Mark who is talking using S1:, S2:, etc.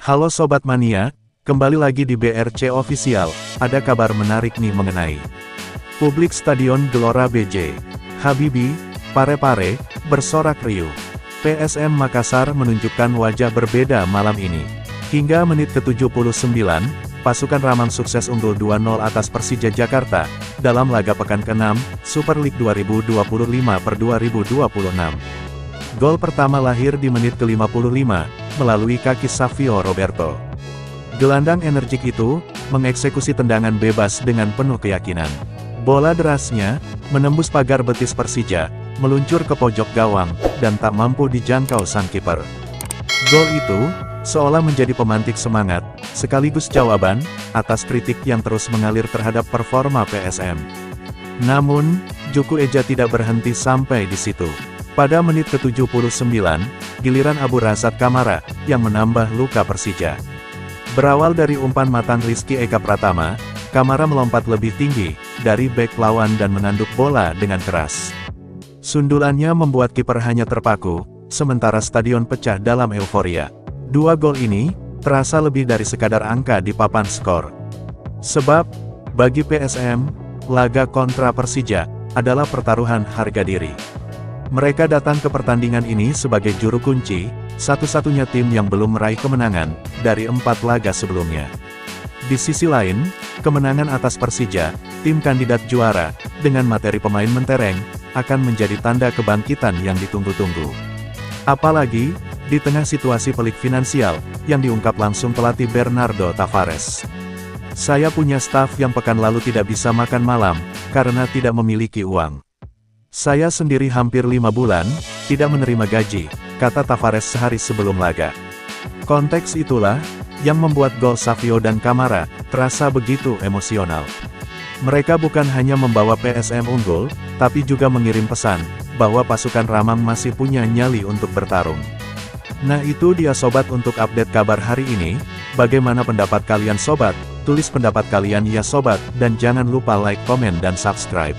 S1: Halo Sobat Mania, kembali lagi di BRC Official, ada kabar menarik nih mengenai publik Stadion Gelora BJ Habibie, Parepare, bersorak riuh. PSM Makassar menunjukkan wajah berbeda malam ini. Hingga menit ke-79, pasukan Ramang sukses unggul 2-0 atas Persija Jakarta, dalam laga pekan ke-6, Super League 2025/2026. Gol pertama lahir di menit ke-55, melalui kaki Savio Roberto. Gelandang energik itu, mengeksekusi tendangan bebas dengan penuh keyakinan. Bola derasnya, menembus pagar betis Persija, meluncur ke pojok gawang, dan tak mampu dijangkau sang kiper. Gol itu, seolah menjadi pemantik semangat, sekaligus jawaban, atas kritik yang terus mengalir terhadap performa PSM. Namun, Juku Eja tidak berhenti sampai di situ. Pada menit ke-79, giliran Abu Razak Kamara, yang menambah luka Persija. Berawal dari umpan matang Rizky Eka Pratama, Kamara melompat lebih tinggi, dari bek lawan dan menanduk bola dengan keras. Sundulannya membuat kiper hanya terpaku, sementara stadion pecah dalam euforia. Dua gol ini, terasa lebih dari sekadar angka di papan skor. Sebab, bagi PSM, laga kontra Persija, adalah pertaruhan harga diri. Mereka datang ke pertandingan ini sebagai juru kunci, satu-satunya tim yang belum meraih kemenangan, dari 4 laga sebelumnya. Di sisi lain, kemenangan atas Persija, tim kandidat juara, dengan materi pemain mentereng, akan menjadi tanda kebangkitan yang ditunggu-tunggu. Apalagi, di tengah situasi pelik finansial, yang diungkap langsung pelatih Bernardo Tavares. Saya punya staf yang pekan lalu tidak bisa makan malam, karena tidak memiliki uang. Saya sendiri hampir 5 bulan, tidak menerima gaji, kata Tavares sehari sebelum laga. Konteks itulah, yang membuat gol Savio dan Kamara, terasa begitu emosional. Mereka bukan hanya membawa PSM unggul, tapi juga mengirim pesan, bahwa pasukan Ramang masih punya nyali untuk bertarung. Nah itu dia sobat untuk update kabar hari ini, bagaimana pendapat kalian sobat? Tulis pendapat kalian ya sobat, dan jangan lupa like, komen dan subscribe.